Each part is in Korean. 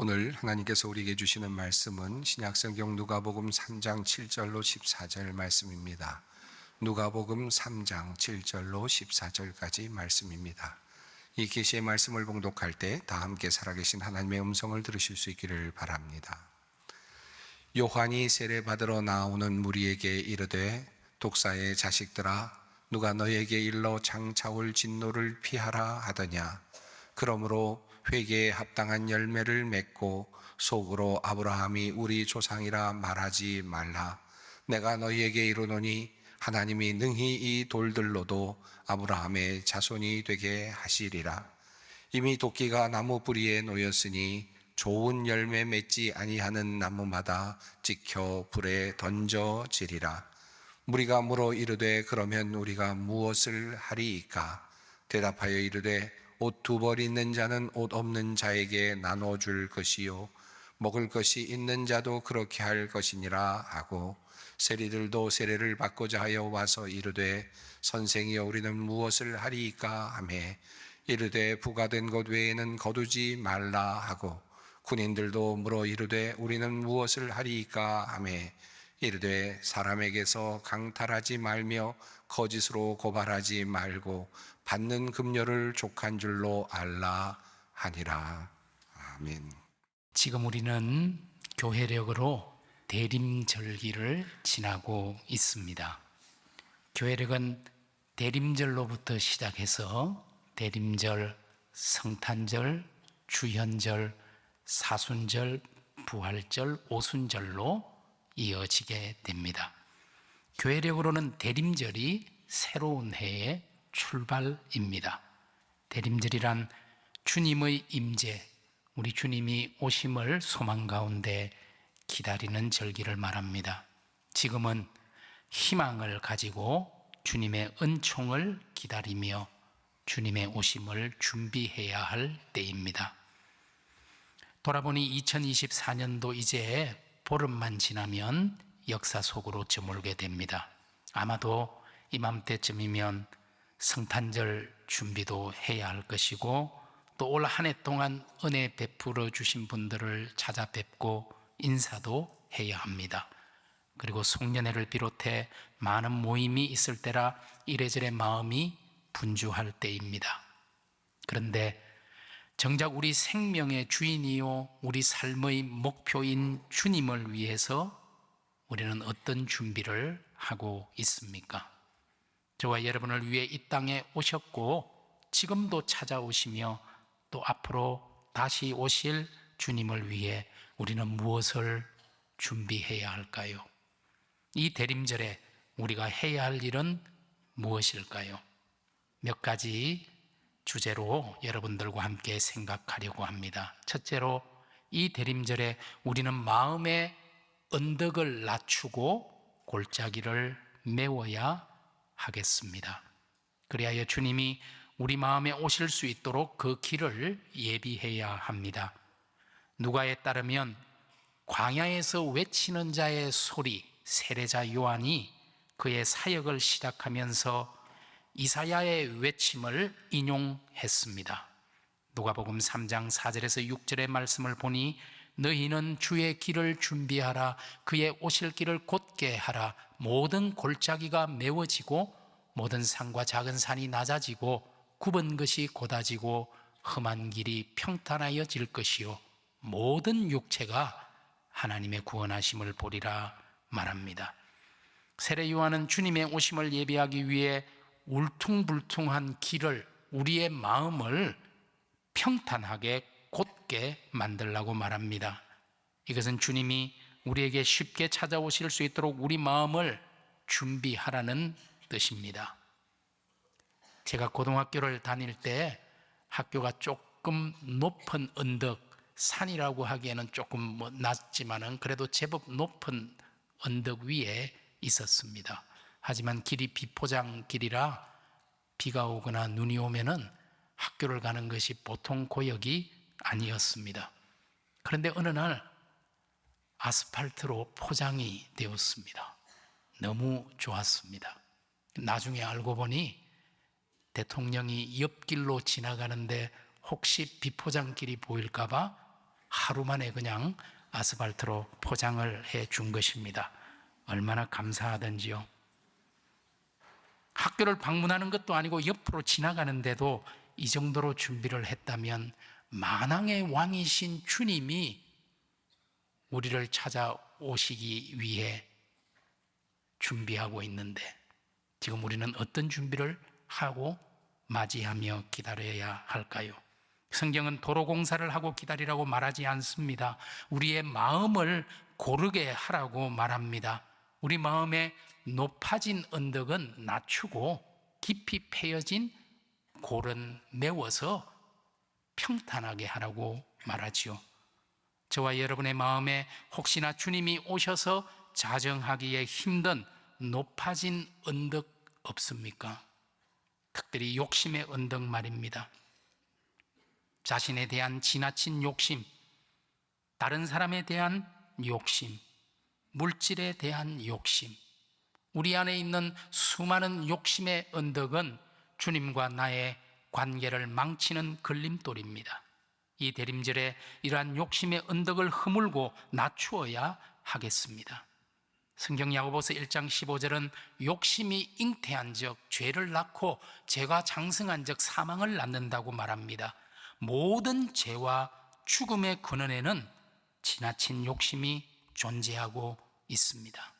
오늘 하나님께서 우리에게 주시는 말씀은 신약성경 누가복음 3장 7절로 14절 말씀입니다. 누가복음 3장 7절로 14절까지 말씀입니다. 이 계시의 말씀을 봉독할 때 다 함께 살아계신 하나님의 음성을 들으실 수 있기를 바랍니다. 요한이 세례받으러 나오는 무리에게 이르되 독사의 자식들아 누가 너에게 일러 장차올 진노를 피하라 하더냐. 그러므로 회개에 합당한 열매를 맺고 속으로 아브라함이 우리 조상이라 말하지 말라. 내가 너희에게 이르노니 하나님이 능히 이 돌들로도 아브라함의 자손이 되게 하시리라. 이미 도끼가 나무 뿌리에 놓였으니 좋은 열매 맺지 아니하는 나무마다 찍혀 불에 던져지리라. 무리가 물어 이르되 그러면 우리가 무엇을 하리이까? 대답하여 이르되 옷 두 벌 있는 자는 옷 없는 자에게 나눠줄 것이요 먹을 것이 있는 자도 그렇게 할 것이니라 하고, 세리들도 세례를 받고자 하여 와서 이르되 선생이여 우리는 무엇을 하리이까 하매 이르되 부가된 것 외에는 거두지 말라 하고, 군인들도 물어 이르되 우리는 무엇을 하리이까 하매 이르되 사람에게서 강탈하지 말며 거짓으로 고발하지 말고 받는 급료를 족한 줄로 알라 하니라. 아멘. 지금 우리는 교회력으로 대림절기를 지나고 있습니다. 교회력은 대림절로부터 시작해서 대림절, 성탄절, 주현절, 사순절, 부활절, 오순절로 이어지게 됩니다. 교회력으로는 대림절이 새로운 해의 출발입니다. 대림절이란 주님의 임재, 우리 주님이 오심을 소망 가운데 기다리는 절기를 말합니다. 지금은 희망을 가지고 주님의 은총을 기다리며 주님의 오심을 준비해야 할 때입니다. 돌아보니 2024년도 이제 보름만 지나면 역사 속으로 저물게 됩니다. 아마도 이맘때쯤이면 성탄절 준비도 해야 할 것이고, 또 올 한 해 동안 은혜 베풀어 주신 분들을 찾아뵙고 인사도 해야 합니다. 그리고 송년회를 비롯해 많은 모임이 있을 때라 이래저래 마음이 분주할 때입니다. 그런데 정작 우리 생명의 주인이요 우리 삶의 목표인 주님을 위해서 우리는 어떤 준비를 하고 있습니까? 저와 여러분을 위해 이 땅에 오셨고 지금도 찾아오시며 또 앞으로 다시 오실 주님을 위해 우리는 무엇을 준비해야 할까요? 이 대림절에 우리가 해야 할 일은 무엇일까요? 몇 가지 주제로 여러분들과 함께 생각하려고 합니다. 첫째로, 이 대림절에 우리는 마음의 언덕을 낮추고 골짜기를 메워야 하겠습니다. 그리하여 주님이 우리 마음에 오실 수 있도록 그 길을 예비해야 합니다. 누가에 따르면 광야에서 외치는 자의 소리, 세례자 요한이 그의 사역을 시작하면서 이사야의 외침을 인용했습니다. 누가복음 3장 4절에서 6절의 말씀을 보니 너희는 주의 길을 준비하라. 그의 오실 길을 곧게 하라. 모든 골짜기가 메워지고 모든 산과 작은 산이 낮아지고 굽은 것이 곧아지고 험한 길이 평탄하여질 것이요 모든 육체가 하나님의 구원하심을 보리라 말합니다. 세례 요한은 주님의 오심을 예비하기 위해 울퉁불퉁한 길을, 우리의 마음을 평탄하게 곧게 만들라고 말합니다. 이것은 주님이 우리에게 쉽게 찾아오실 수 있도록 우리 마음을 준비하라는 뜻입니다. 제가 고등학교를 다닐 때 학교가 조금 높은 언덕, 산이라고 하기에는 조금 낮지만은 그래도 제법 높은 언덕 위에 있었습니다. 하지만 길이 비포장 길이라 비가 오거나 눈이 오면은 학교를 가는 것이 보통 고역이 아니었습니다. 그런데 어느 날 아스팔트로 포장이 되었습니다. 너무 좋았습니다. 나중에 알고 보니 대통령이 옆길로 지나가는데 혹시 비포장길이 보일까 봐 하루 만에 그냥 아스팔트로 포장을 해 준 것입니다. 얼마나 감사하던지요. 학교를 방문하는 것도 아니고 옆으로 지나가는데도 이 정도로 준비를 했다면 만왕의 왕이신 주님이 우리를 찾아오시기 위해 준비하고 있는데 지금 우리는 어떤 준비를 하고 맞이하며 기다려야 할까요? 성경은 도로 공사를 하고 기다리라고 말하지 않습니다. 우리의 마음을 고르게 하라고 말합니다. 우리 마음에 높아진 언덕은 낮추고 깊이 패여진 골은 메워서 평탄하게 하라고 말하지요. 저와 여러분의 마음에 혹시나 주님이 오셔서 자정하기에 힘든 높아진 언덕 없습니까? 특별히 욕심의 언덕 말입니다. 자신에 대한 지나친 욕심, 다른 사람에 대한 욕심, 물질에 대한 욕심, 우리 안에 있는 수많은 욕심의 언덕은 주님과 나의 관계를 망치는 걸림돌입니다. 이 대림절에 이러한 욕심의 언덕을 허물고 낮추어야 하겠습니다. 성경 야고보서 1장 15절은 욕심이 잉태한 적 죄를 낳고 죄가 장성한 적 사망을 낳는다고 말합니다. 모든 죄와 죽음의 근원에는 지나친 욕심이 존재하고 있습니다.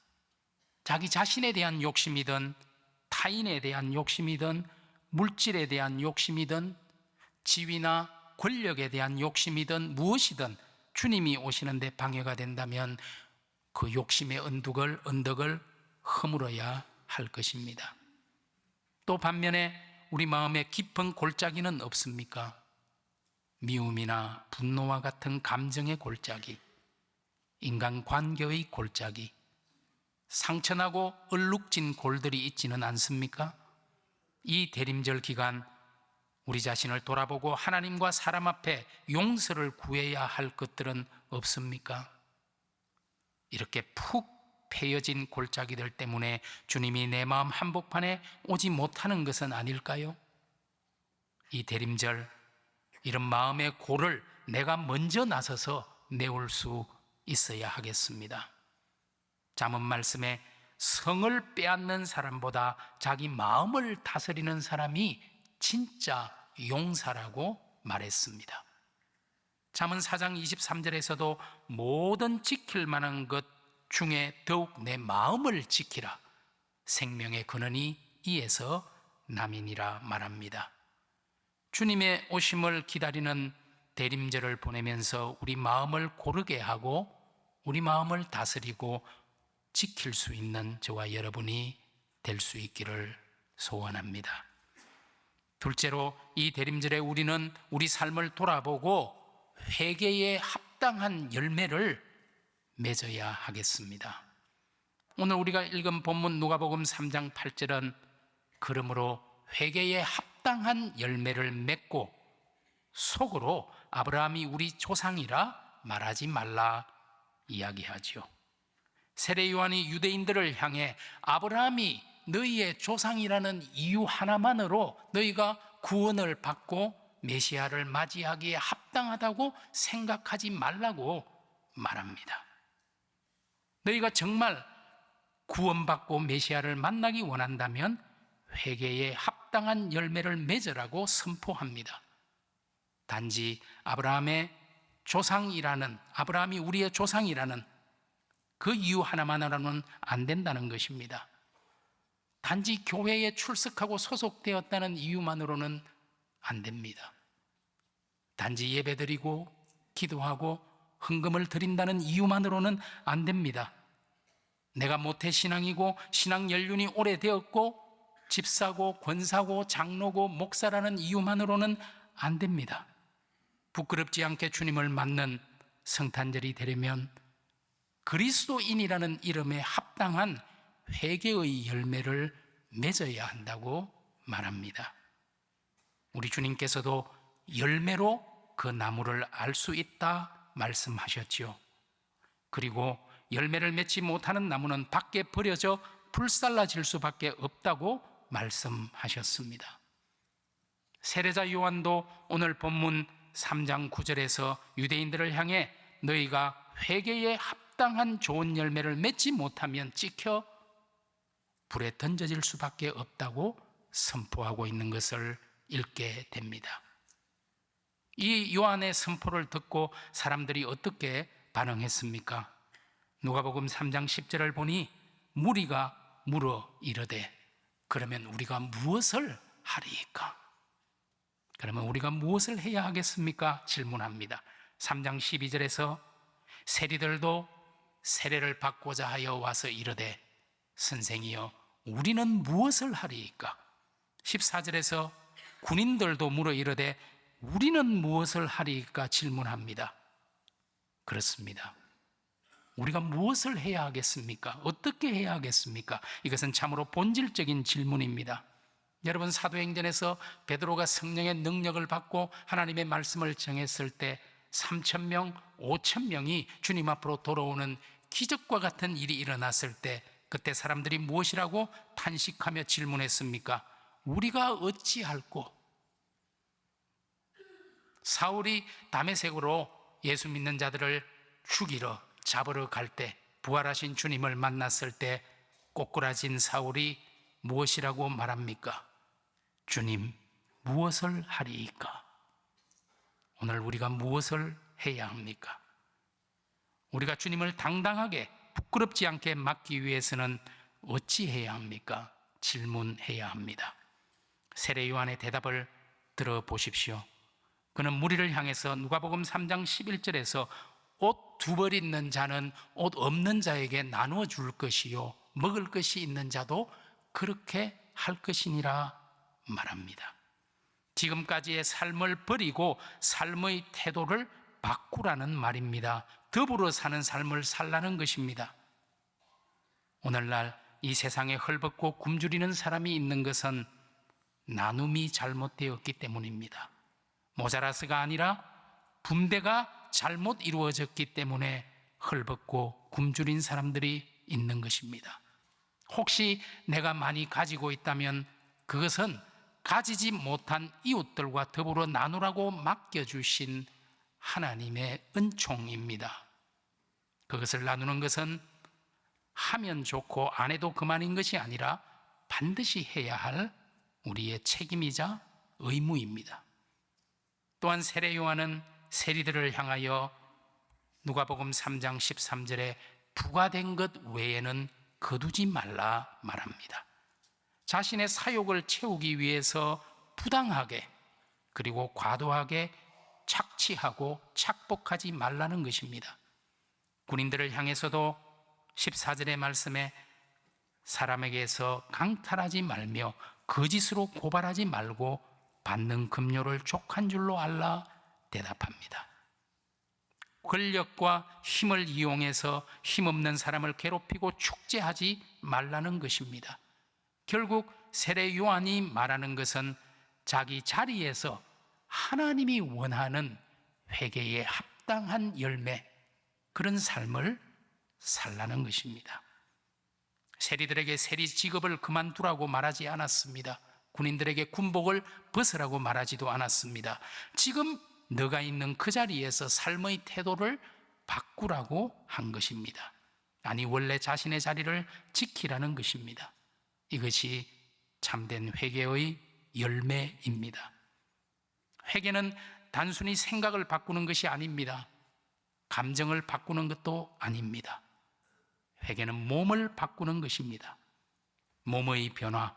자기 자신에 대한 욕심이든 타인에 대한 욕심이든 물질에 대한 욕심이든 지위나 권력에 대한 욕심이든 무엇이든 주님이 오시는데 방해가 된다면 그 욕심의 언덕을 허물어야 할 것입니다. 또 반면에 우리 마음에 깊은 골짜기는 없습니까? 미움이나 분노와 같은 감정의 골짜기, 인간관계의 골짜기, 상처나고 얼룩진 골들이 있지는 않습니까? 이 대림절 기간 우리 자신을 돌아보고 하나님과 사람 앞에 용서를 구해야 할 것들은 없습니까? 이렇게 푹 패여진 골짜기들 때문에 주님이 내 마음 한복판에 오지 못하는 것은 아닐까요? 이 대림절 이런 마음의 골을 내가 먼저 나서서 메울 수 있어야 하겠습니다. 잠언 말씀에 성을 빼앗는 사람보다 자기 마음을 다스리는 사람이 진짜 용사라고 말했습니다. 잠언 4장 23절에서도 모든 지킬 만한 것 중에 더욱 내 마음을 지키라. 생명의 근원이 이에서 남이니라 말합니다. 주님의 오심을 기다리는 대림절을 보내면서 우리 마음을 고르게 하고 우리 마음을 다스리고 지킬 수 있는 저와 여러분이 될 수 있기를 소원합니다. 둘째로 이 대림절에 우리는 우리 삶을 돌아보고 회개에 합당한 열매를 맺어야 하겠습니다. 오늘 우리가 읽은 본문 누가복음 3장 8절은 그러므로 회개에 합당한 열매를 맺고 속으로 아브라함이 우리 조상이라 말하지 말라 이야기하지요. 세례 요한이 유대인들을 향해 아브라함이 너희의 조상이라는 이유 하나만으로 너희가 구원을 받고 메시아를 맞이하기에 합당하다고 생각하지 말라고 말합니다. 너희가 정말 구원받고 메시아를 만나기 원한다면 회개에 합당한 열매를 맺으라고 선포합니다. 단지 아브라함이 우리의 조상이라는 그 이유 하나만으로는 안 된다는 것입니다. 단지 교회에 출석하고 소속되었다는 이유만으로는 안 됩니다. 단지 예배드리고 기도하고 헌금을 드린다는 이유만으로는 안 됩니다. 내가 모태신앙이고 신앙 연륜이 오래되었고 집사고 권사고 장로고 목사라는 이유만으로는 안 됩니다. 부끄럽지 않게 주님을 맞는 성탄절이 되려면 그리스도인이라는 이름에 합당한 회개의 열매를 맺어야 한다고 말합니다. 우리 주님께서도 열매로 그 나무를 알 수 있다 말씀하셨지요. 그리고 열매를 맺지 못하는 나무는 밖에 버려져 불살라질 수밖에 없다고 말씀하셨습니다. 세례자 요한도 오늘 본문 3장 9절에서 유대인들을 향해 너희가 회개에 합당한 좋은 열매를 맺지 못하면 찍혀 불에 던져질 수밖에 없다고 선포하고 있는 것을 읽게 됩니다. 이 요한의 선포를 듣고 사람들이 어떻게 반응했습니까? 누가복음 3장 10절을 보니 무리가 물어 이르되 그러면 우리가 무엇을 하리이까? 그러면 우리가 무엇을 해야 하겠습니까? 질문합니다. 3장 12절에서 세리들도 세례를 받고자 하여 와서 이르되 선생이여 우리는 무엇을 하리이까? 14절에서 군인들도 물어 이르되 우리는 무엇을 하리이까 질문합니다. 그렇습니다. 우리가 무엇을 해야 하겠습니까? 어떻게 해야 하겠습니까? 이것은 참으로 본질적인 질문입니다. 여러분, 사도행전에서 베드로가 성령의 능력을 받고 하나님의 말씀을 전했을 때 3,000명, 5,000명이 주님 앞으로 돌아오는 기적과 같은 일이 일어났을 때 그때 사람들이 무엇이라고 탄식하며 질문했습니까? 우리가 어찌할꼬? 사울이 다메섹으로 예수 믿는 자들을 죽이러 잡으러 갈 때 부활하신 주님을 만났을 때 꼬꾸라진 사울이 무엇이라고 말합니까? 주님, 무엇을 하리이까? 오늘 우리가 무엇을 해야 합니까? 우리가 주님을 당당하게 부끄럽지 않게 맡기 위해서는 어찌해야 합니까? 질문해야 합니다. 세례 요한의 대답을 들어보십시오. 그는 무리를 향해서 누가복음 3장 11절에서 옷 두 벌 있는 자는 옷 없는 자에게 나누어 줄 것이요 먹을 것이 있는 자도 그렇게 할 것이니라 말합니다. 지금까지의 삶을 버리고 삶의 태도를 바꾸라는 말입니다. 더불어 사는 삶을 살라는 것입니다. 오늘날 이 세상에 헐벗고 굶주리는 사람이 있는 것은 나눔이 잘못되었기 때문입니다. 모자라서가 아니라 분배가 잘못 이루어졌기 때문에 헐벗고 굶주린 사람들이 있는 것입니다. 혹시 내가 많이 가지고 있다면 그것은 가지지 못한 이웃들과 더불어 나누라고 맡겨주신 하나님의 은총입니다. 그것을 나누는 것은 하면 좋고 안 해도 그만인 것이 아니라 반드시 해야 할 우리의 책임이자 의무입니다. 또한 세례 요한은 세리들을 향하여 누가복음 3장 13절에 부과된 것 외에는 거두지 말라 말합니다. 자신의 사욕을 채우기 위해서 부당하게 그리고 과도하게 착취하고 착복하지 말라는 것입니다. 군인들을 향해서도 14절의 말씀에 사람에게서 강탈하지 말며 거짓으로 고발하지 말고 받는 급료를 족한 줄로 알라 대답합니다. 권력과 힘을 이용해서 힘없는 사람을 괴롭히고 축제하지 말라는 것입니다. 결국 세례 요한이 말하는 것은 자기 자리에서 하나님이 원하는 회개에 합당한 열매, 그런 삶을 살라는 것입니다. 세리들에게 세리 직업을 그만두라고 말하지 않았습니다. 군인들에게 군복을 벗으라고 말하지도 않았습니다. 지금 너가 있는 그 자리에서 삶의 태도를 바꾸라고 한 것입니다. 아니, 원래 자신의 자리를 지키라는 것입니다. 이것이 참된 회개의 열매입니다. 회개는 단순히 생각을 바꾸는 것이 아닙니다. 감정을 바꾸는 것도 아닙니다. 회개는 몸을 바꾸는 것입니다. 몸의 변화,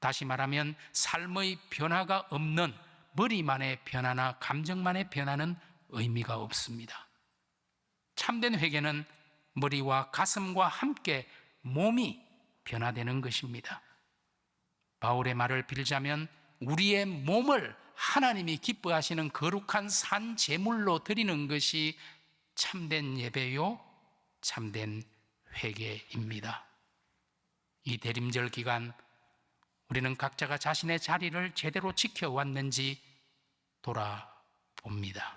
다시 말하면 삶의 변화가 없는 머리만의 변화나 감정만의 변화는 의미가 없습니다. 참된 회개는 머리와 가슴과 함께 몸이 변화되는 것입니다. 바울의 말을 빌자면 우리의 몸을 하나님이 기뻐하시는 거룩한 산 제물로 드리는 것이 참된 예배요, 참된 회개입니다. 이 대림절 기간 우리는 각자가 자신의 자리를 제대로 지켜왔는지 돌아봅니다.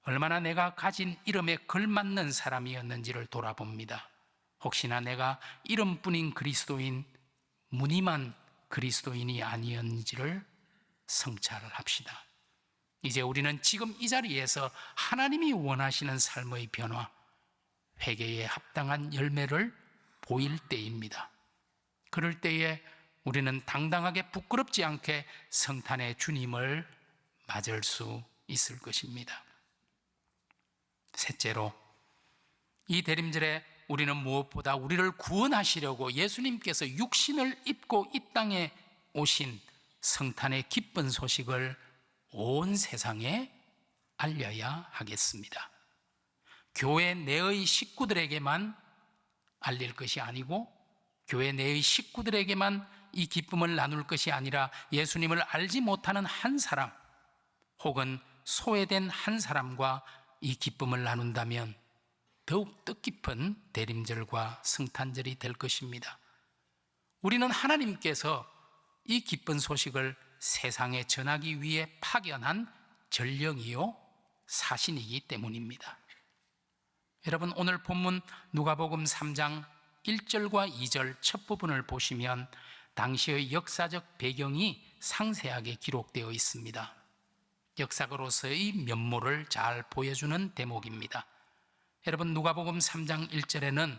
얼마나 내가 가진 이름에 걸맞는 사람이었는지를 돌아봅니다. 혹시나 내가 이름뿐인 그리스도인, 무늬만 그리스도인이 아니었는지를 성찰을 합시다. 이제 우리는 지금 이 자리에서 하나님이 원하시는 삶의 변화, 회개에 합당한 열매를 보일 때입니다. 그럴 때에 우리는 당당하게 부끄럽지 않게 성탄의 주님을 맞을 수 있을 것입니다. 셋째로, 이 대림절에 우리는 무엇보다 우리를 구원하시려고 예수님께서 육신을 입고 이 땅에 오신 성탄의 기쁜 소식을 온 세상에 알려야 하겠습니다. 교회 내의 식구들에게만 알릴 것이 아니고, 교회 내의 식구들에게만 이 기쁨을 나눌 것이 아니라 예수님을 알지 못하는 한 사람 혹은 소외된 한 사람과 이 기쁨을 나눈다면 더욱 뜻깊은 대림절과 성탄절이 될 것입니다. 우리는 하나님께서 이 기쁜 소식을 세상에 전하기 위해 파견한 전령이요 사신이기 때문입니다. 여러분, 오늘 본문 누가복음 3장 1절과 2절 첫 부분을 보시면 당시의 역사적 배경이 상세하게 기록되어 있습니다. 역사가로서의 면모를 잘 보여주는 대목입니다. 여러분, 누가복음 3장 1절에는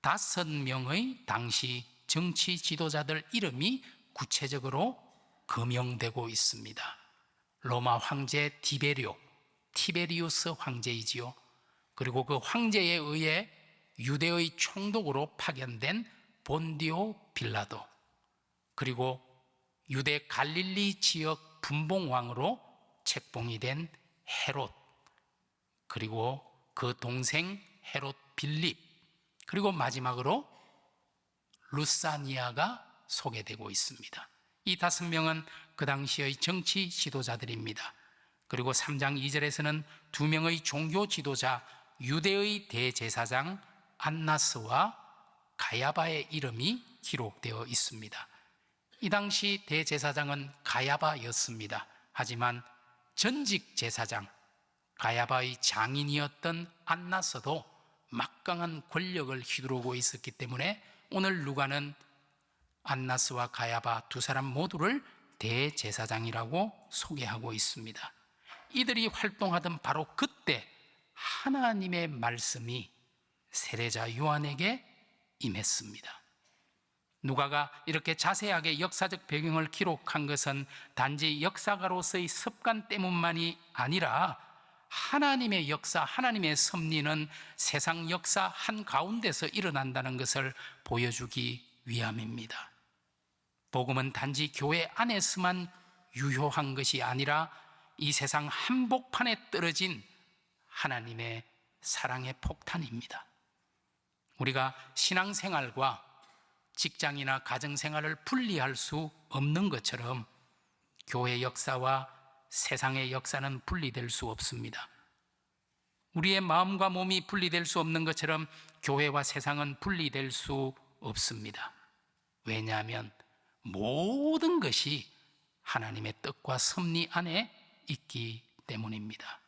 5명의 당시 정치 지도자들 이름이 구체적으로 거명되고 있습니다. 로마 황제 티베리우스 황제이지요. 그리고 그 황제에 의해 유대의 총독으로 파견된 본디오 빌라도, 그리고 유대 갈릴리 지역 분봉왕으로 책봉이 된 헤롯, 그리고 그 동생 헤롯 빌립, 그리고 마지막으로 루사니아가 소개되고 있습니다. 이 5명은 그 당시의 정치 지도자들입니다. 그리고 3장 2절에서는 2명의 종교 지도자, 유대의 대제사장 안나스와 가야바의 이름이 기록되어 있습니다. 이 당시 대제사장은 가야바였습니다. 하지만 전직 제사장, 가야바의 장인이었던 안나스도 막강한 권력을 휘두르고 있었기 때문에 오늘 누가는 안나스와 가야바 2사람 모두를 대제사장이라고 소개하고 있습니다. 이들이 활동하던 바로 그때 하나님의 말씀이 세례자 요한에게 임했습니다. 누가가 이렇게 자세하게 역사적 배경을 기록한 것은 단지 역사가로서의 습관 때문만이 아니라 하나님의 역사, 하나님의 섭리는 세상 역사 한가운데서 일어난다는 것을 보여주기 위함입니다. 복음은 단지 교회 안에서만 유효한 것이 아니라 이 세상 한복판에 떨어진 하나님의 사랑의 폭탄입니다. 우리가 신앙생활과 직장이나 가정생활을 분리할 수 없는 것처럼 교회 역사와 세상의 역사는 분리될 수 없습니다. 우리의 마음과 몸이 분리될 수 없는 것처럼 교회와 세상은 분리될 수 없습니다. 왜냐하면 모든 것이 하나님의 뜻과 섭리 안에 있기 때문입니다.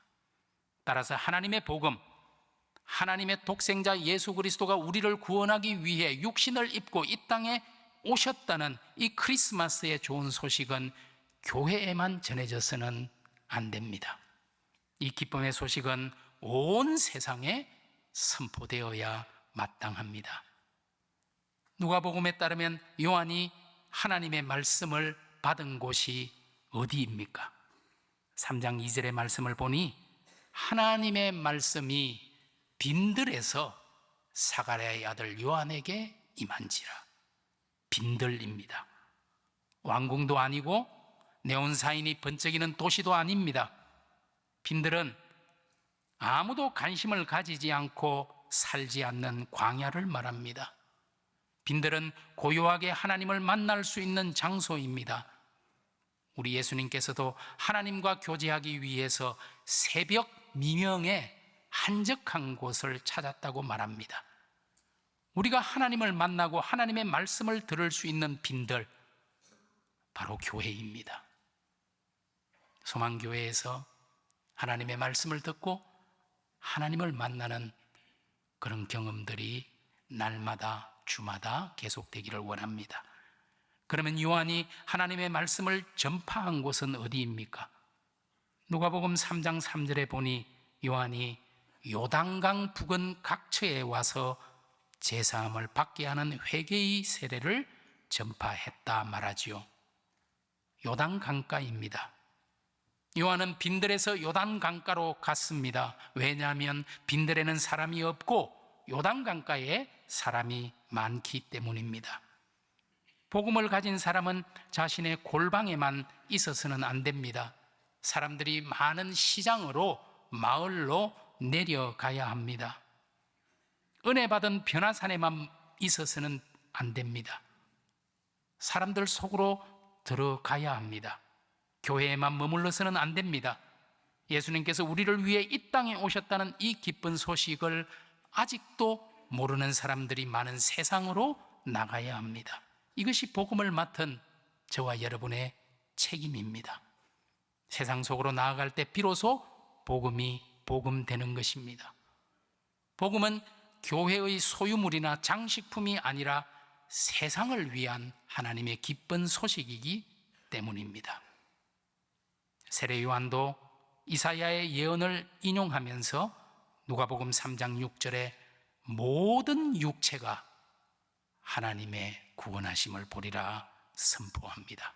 따라서 하나님의 복음, 하나님의 독생자 예수 그리스도가 우리를 구원하기 위해 육신을 입고 이 땅에 오셨다는 이 크리스마스의 좋은 소식은 교회에만 전해져서는 안 됩니다. 이 기쁨의 소식은 온 세상에 선포되어야 마땅합니다. 누가복음에 따르면 요한이 하나님의 말씀을 받은 곳이 어디입니까? 3장 2절의 말씀을 보니 하나님의 말씀이 빈들에서 사가랴의 아들 요한에게 임한지라. 빈들입니다. 왕궁도 아니고 네온사인이 번쩍이는 도시도 아닙니다. 빈들은 아무도 관심을 가지지 않고 살지 않는 광야를 말합니다. 빈들은 고요하게 하나님을 만날 수 있는 장소입니다. 우리 예수님께서도 하나님과 교제하기 위해서 새벽 미명에 한적한 곳을 찾았다고 말합니다. 우리가 하나님을 만나고 하나님의 말씀을 들을 수 있는 빈들, 바로 교회입니다. 소망교회에서 하나님의 말씀을 듣고 하나님을 만나는 그런 경험들이 날마다 주마다 계속되기를 원합니다. 그러면 요한이 하나님의 말씀을 전파한 곳은 어디입니까? 누가복음 3장 3절에 보니 요한이 요단강 부근 각처에 와서 제사함을 받게 하는 회개의 세례를 전파했다 말하지요. 요단강가입니다. 요한은 빈들에서 요단강가로 갔습니다. 왜냐하면 빈들에는 사람이 없고 요단강가에 사람이 많기 때문입니다. 복음을 가진 사람은 자신의 골방에만 있어서는 안 됩니다. 사람들이 많은 시장으로, 마을로 내려가야 합니다. 은혜 받은 변화산에만 있어서는 안 됩니다. 사람들 속으로 들어가야 합니다. 교회에만 머물러서는 안 됩니다. 예수님께서 우리를 위해 이 땅에 오셨다는 이 기쁜 소식을 아직도 모르는 사람들이 많은 세상으로 나가야 합니다. 이것이 복음을 맡은 저와 여러분의 책임입니다. 세상 속으로 나아갈 때 비로소 복음이 복음되는 것입니다. 복음은 교회의 소유물이나 장식품이 아니라 세상을 위한 하나님의 기쁜 소식이기 때문입니다. 세례 요한도 이사야의 예언을 인용하면서 누가복음 3장 6절에 모든 육체가 하나님의 구원하심을 보리라 선포합니다.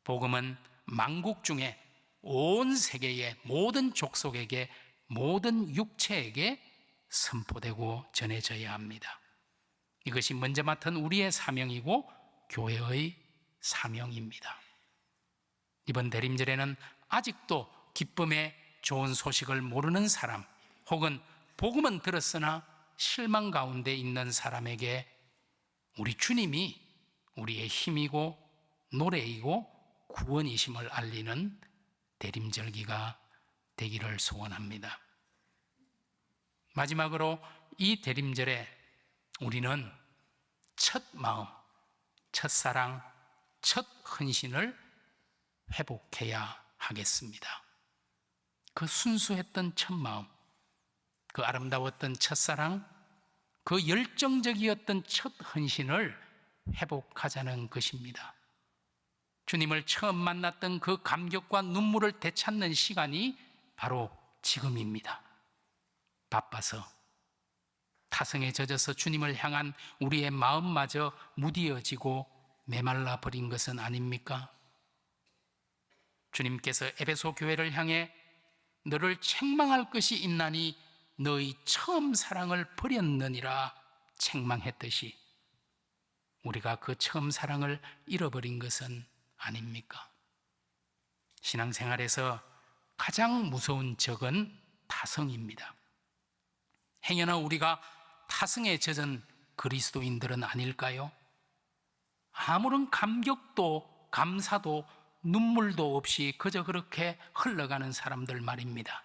복음은 만국 중에 온 세계의 모든 족속에게, 모든 육체에게 선포되고 전해져야 합니다. 이것이 먼저 맡은 우리의 사명이고 교회의 사명입니다. 이번 대림절에는 아직도 기쁨의 좋은 소식을 모르는 사람, 혹은 복음은 들었으나 실망 가운데 있는 사람에게 우리 주님이 우리의 힘이고 노래이고 구원이심을 알리는 대림절기가 되기를 소원합니다. 마지막으로 이 대림절에 우리는 첫 마음, 첫 사랑, 첫 헌신을 회복해야 하겠습니다. 그 순수했던 첫 마음, 그 아름다웠던 첫사랑, 그 열정적이었던 첫 헌신을 회복하자는 것입니다. 주님을 처음 만났던 그 감격과 눈물을 되찾는 시간이 바로 지금입니다. 바빠서, 타성에 젖어서 주님을 향한 우리의 마음마저 무디어지고 메말라 버린 것은 아닙니까? 주님께서 에베소 교회를 향해 너를 책망할 것이 있나니 너의 처음 사랑을 버렸느니라 책망했듯이 우리가 그 처음 사랑을 잃어버린 것은 아닙니까? 신앙생활에서 가장 무서운 적은 타성입니다. 행여나 우리가 타성에 젖은 그리스도인들은 아닐까요? 아무런 감격도 감사도 눈물도 없이 그저 그렇게 흘러가는 사람들 말입니다.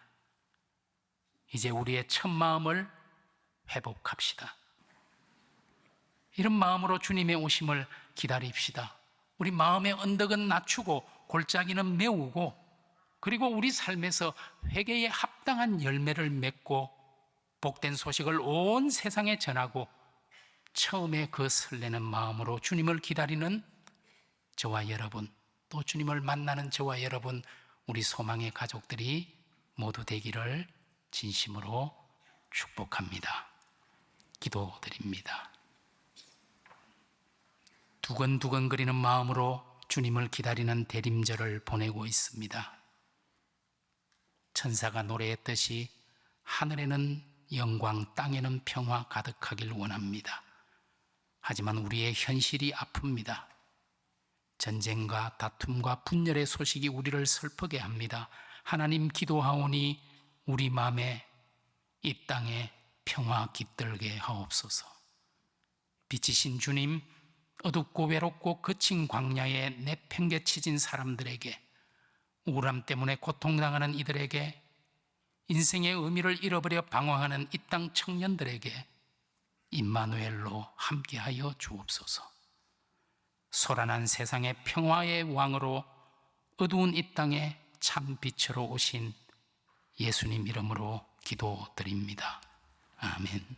이제 우리의 첫 마음을 회복합시다. 이런 마음으로 주님의 오심을 기다립시다. 우리 마음의 언덕은 낮추고 골짜기는 메우고, 그리고 우리 삶에서 회개에 합당한 열매를 맺고 복된 소식을 온 세상에 전하고 처음에 그 설레는 마음으로 주님을 기다리는 저와 여러분, 또 주님을 만나는 저와 여러분, 우리 소망의 가족들이 모두 되기를 진심으로 축복합니다. 기도드립니다. 두근두근거리는 마음으로 주님을 기다리는 대림절을 보내고 있습니다. 천사가 노래했듯이 하늘에는 영광, 땅에는 평화 가득하길 원합니다. 하지만 우리의 현실이 아픕니다. 전쟁과 다툼과 분열의 소식이 우리를 슬프게 합니다. 하나님 기도하오니 우리 마음에 이 땅에 평화 깃들게 하옵소서. 빛이신 주님, 어둡고 외롭고 거친 광야에 내팽개쳐진 사람들에게, 우울함 때문에 고통당하는 이들에게, 인생의 의미를 잃어버려 방황하는 이 땅 청년들에게 임마누엘로 함께하여 주옵소서. 소란한 세상의 평화의 왕으로 어두운 이 땅에 참 빛으로 오신 예수님 이름으로 기도드립니다. 아멘.